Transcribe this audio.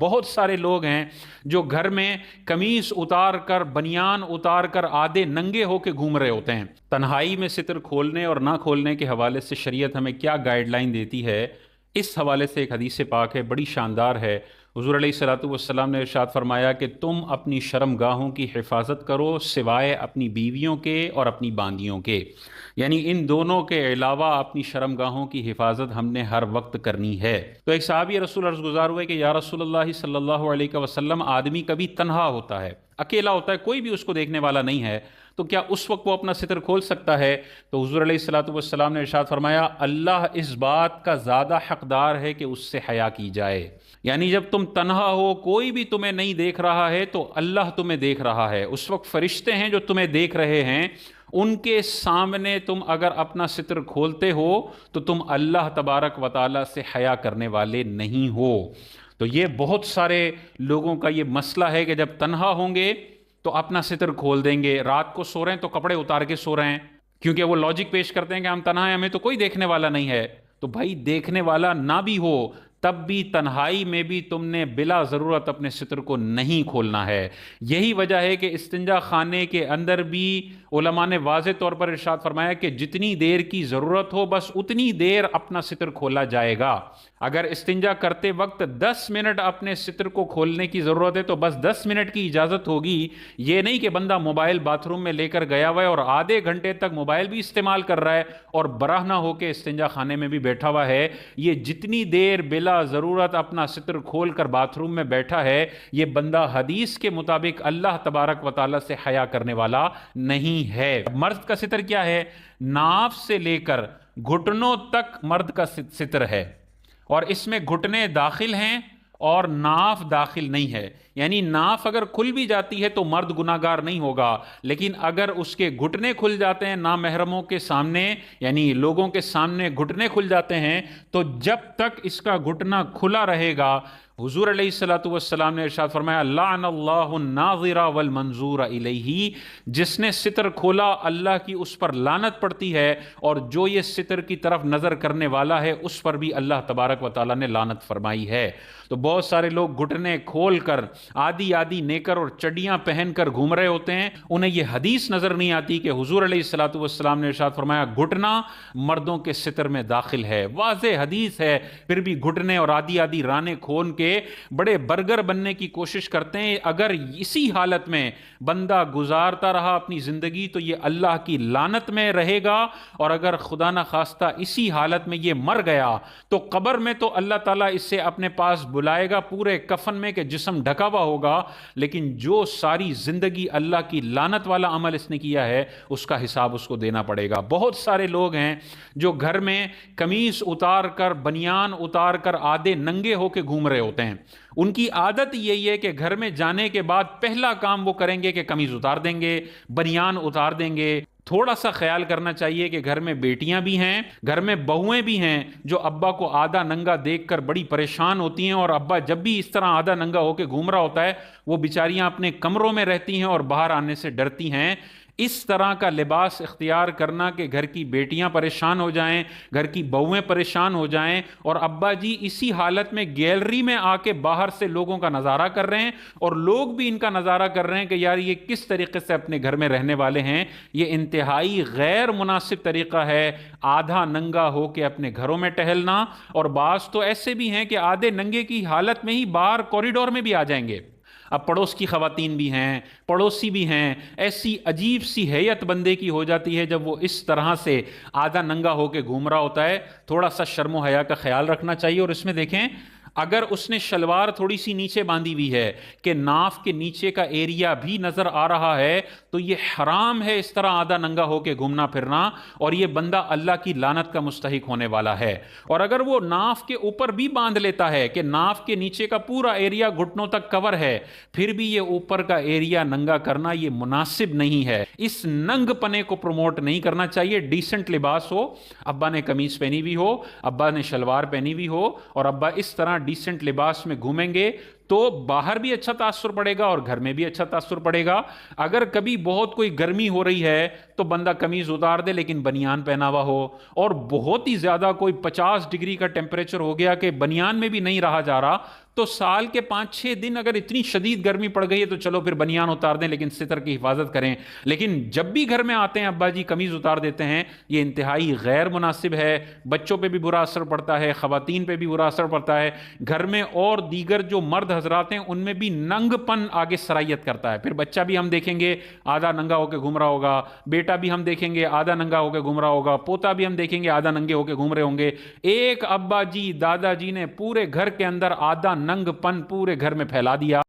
بہت سارے لوگ ہیں جو گھر میں قمیص اتار کر بنیان اتار کر آدھے ننگے ہو کے گھوم رہے ہوتے ہیں۔ تنہائی میں ستر کھولنے اور نہ کھولنے کے حوالے سے شریعت ہمیں کیا گائیڈ لائن دیتی ہے، اس حوالے سے ایک حدیث پاک ہے، بڑی شاندار ہے۔ حضور علیہ الصلوۃ والسلام نے ارشاد فرمایا کہ تم اپنی شرم گاہوں کی حفاظت کرو سوائے اپنی بیویوں کے اور اپنی باندیوں کے، یعنی ان دونوں کے علاوہ اپنی شرم گاہوں کی حفاظت ہم نے ہر وقت کرنی ہے۔ تو ایک صحابی رسول عرض گزار ہوئے کہ یا رسول اللہ صلی اللہ علیہ وسلم، آدمی کبھی تنہا ہوتا ہے، اکیلا ہوتا ہے، کوئی بھی اس کو دیکھنے والا نہیں ہے، تو کیا اس وقت وہ اپنا ستر کھول سکتا ہے؟ تو حضور علیہ الصلوۃ والسلام نے ارشاد فرمایا اللہ اس بات کا زیادہ حقدار ہے کہ اس سے حیا کی جائے، یعنی جب تم تنہا ہو، کوئی بھی تمہیں نہیں دیکھ رہا ہے تو اللہ تمہیں دیکھ رہا ہے، اس وقت فرشتے ہیں جو تمہیں دیکھ رہے ہیں، ان کے سامنے تم اگر اپنا ستر کھولتے ہو تو تم اللہ تبارک و تعالیٰ سے حیا کرنے والے نہیں ہو۔ تو یہ بہت سارے لوگوں کا یہ مسئلہ ہے کہ جب تنہا ہوں گے تو اپنا ستر کھول دیں گے، رات کو سو رہے ہیں تو کپڑے اتار کے سو رہے ہیں، کیونکہ وہ لاجک پیش کرتے ہیں کہ ہم تنہا ہیں، ہمیں تو کوئی دیکھنے والا نہیں ہے۔ تو بھائی دیکھنے والا نہ بھی ہو تب بھی تنہائی میں بھی تم نے بلا ضرورت اپنے ستر کو نہیں کھولنا ہے۔ یہی وجہ ہے کہ استنجا خانے کے اندر بھی علماء نے واضح طور پر ارشاد فرمایا کہ جتنی دیر کی ضرورت ہو بس اتنی دیر اپنا ستر کھولا جائے گا۔ اگر استنجا کرتے وقت 10 منٹ اپنے ستر کو کھولنے کی ضرورت ہے تو بس 10 منٹ کی اجازت ہوگی، یہ نہیں کہ بندہ موبائل باتھ روم میں لے کر گیا ہوا ہے اور آدھے گھنٹے تک موبائل بھی استعمال کر رہا ہے اور براہ نہ ہو کے استنجا خانے میں بھی بیٹھا ہوا ہے۔ یہ جتنی دیر بلا ضرورت اپنا ستر کھول کر باتھ روم میں بیٹھا ہے، یہ بندہ حدیث کے مطابق اللہ تبارک و تعالیٰ سے حیا کرنے والا نہیں ہے۔ مرد کا ستر کیا ہے؟ ناف سے لے کر گھٹنوں تک مرد کا ستر ہے، اور اس میں گھٹنے داخل ہیں اور ناف داخل نہیں ہے، یعنی ناف اگر کھل بھی جاتی ہے تو مرد گناہگار نہیں ہوگا، لیکن اگر اس کے گھٹنے کھل جاتے ہیں نامحرموں کے سامنے، یعنی لوگوں کے سامنے گھٹنے کھل جاتے ہیں، تو جب تک اس کا گھٹنا کھلا رہے گا، حضور علیہ الصلوۃ والسلام نے ارشاد فرمایا لعن اللہ الناظر والمنظور الیہ، جس نے ستر کھولا اللہ کی اس پر لعنت پڑتی ہے، اور جو یہ ستر کی طرف نظر کرنے والا ہے اس پر بھی اللہ تبارک و تعالیٰ نے لعنت فرمائی ہے۔ تو بہت سارے لوگ گھٹنے کھول کر آدھی آدھی نیکر اور چڈیاں پہن کر گھوم رہے ہوتے ہیں، انہیں یہ حدیث نظر نہیں آتی کہ حضور علیہ الصلوۃ والسلام نے ارشاد فرمایا گھٹنا مردوں کے ستر میں داخل ہے، واضح حدیث ہے، پھر بھی گھٹنے اور آدھی آدھی رانے کھول کے بڑے برگر بننے کی کوشش کرتے ہیں۔ اگر اسی حالت میں بندہ گزارتا رہا اپنی زندگی تو یہ اللہ کی لعنت میں رہے گا، اور اگر خدا نہ خواستہ اسی حالت میں یہ مر گیا تو قبر میں تو اللہ تعالیٰ اس سے اپنے پاس بلائے گا پورے کفن میں کہ جسم ڈھکا ہوا ہوگا، لیکن جو ساری زندگی اللہ کی لعنت والا عمل اس نے کیا ہے اس کا حساب اس کو دینا پڑے گا۔ بہت سارے لوگ ہیں جو گھر میں قمیص اتار کر بنیان اتار کر آدھے ننگے ہو کے گھوم رہے ہوتے ہیں، ان کی عادت یہی ہے کہ گھر میں جانے کے بعد پہلا کام وہ کریں گے کہ قمیض اتار دیں گے، بنیان اتار دیں گے۔ تھوڑا سا خیال کرنا چاہیے کہ گھر میں بیٹیاں بھی ہیں، گھر میں بہویں بھی ہیں جو ابا کو آدھا ننگا دیکھ کر بڑی پریشان ہوتی ہیں، اور ابا جب بھی اس طرح آدھا ننگا ہو کے گھوم رہا ہوتا ہے وہ بیچاریاں اپنے کمروں میں رہتی ہیں اور باہر آنے سے ڈرتی ہیں۔ اس طرح کا لباس اختیار کرنا کہ گھر کی بیٹیاں پریشان ہو جائیں، گھر کی بہویں پریشان ہو جائیں، اور ابا جی اسی حالت میں گیلری میں آ کے باہر سے لوگوں کا نظارہ کر رہے ہیں، اور لوگ بھی ان کا نظارہ کر رہے ہیں کہ یار یہ کس طریقے سے اپنے گھر میں رہنے والے ہیں۔ یہ انتہائی غیر مناسب طریقہ ہے آدھا ننگا ہو کے اپنے گھروں میں ٹہلنا، اور بعض تو ایسے بھی ہیں کہ آدھے ننگے کی حالت میں ہی باہر کوریڈور میں بھی آ جائیں گے۔ اب پڑوس کی خواتین بھی ہیں، پڑوسی بھی ہیں، ایسی عجیب سی حیت بندے کی ہو جاتی ہے جب وہ اس طرح سے آدھا ننگا ہو کے گھوم رہا ہوتا ہے۔ تھوڑا سا شرم و حیا کا خیال رکھنا چاہیے، اور اس میں دیکھیں اگر اس نے شلوار تھوڑی سی نیچے باندھی ہوئی ہے کہ ناف کے نیچے کا ایریا بھی نظر آ رہا ہے تو یہ حرام ہے اس طرح آدھا ننگا ہو کے گھومنا پھرنا، اور یہ بندہ اللہ کی لعنت کا مستحق ہونے والا ہے۔ اور اگر وہ ناف کے اوپر بھی باندھ لیتا ہے کہ ناف کے نیچے کا پورا ایریا گھٹنوں تک کور ہے، پھر بھی یہ اوپر کا ایریا ننگا کرنا یہ مناسب نہیں ہے۔ اس ننگ پنے کو پروموٹ نہیں کرنا چاہیے۔ ڈیسنٹ لباس ہو، ابا نے قمیض پہنی ہوئی ہو، ابا نے شلوار پہنی ہوئی ہو، اور ابا اس طرح ڈیسنٹ لباس میں گھومیں گے تو باہر بھی اچھا تاثر پڑے گا اور گھر میں بھی اچھا تاثر پڑے گا۔ اگر کبھی بہت کوئی گرمی ہو رہی ہے تو بندہ قمیض اتار دے لیکن بنیان پہنا ہوا ہو، اور بہت ہی زیادہ کوئی 50 ڈگری کا ٹیمپریچر ہو گیا کہ بنیان میں بھی نہیں رہا جا رہا تو سال کے 5-6 دن اگر اتنی شدید گرمی پڑ گئی ہے تو چلو پھر بنیان اتار دیں لیکن ستر کی حفاظت کریں، لیکن جب بھی گھر میں آتے ہیں ابا جی قمیض اتار دیتے ہیں، یہ انتہائی غیر مناسب ہے۔ بچوں پہ بھی برا اثر پڑتا ہے، خواتین پہ بھی برا اثر پڑتا ہے، گھر میں اور دیگر جو مرد حضرات ہیں ان میں بھی ننگ پن آگے سرایت کرتا ہے۔ پھر بچہ بھی ہم دیکھیں گے آدھا ننگا ہو کے گھوم رہا ہوگا، بیٹا بھی ہم دیکھیں گے آدھا ننگا ہو کے گھوم رہا ہوگا، پوتا بھی ہم دیکھیں گے آدھا ننگے ہو کے گھوم رہے ہوں گے۔ ایک ابا جی دادا جی نے پورے گھر کے اندر آدھا ننگ پن پورے گھر میں پھیلا دیا۔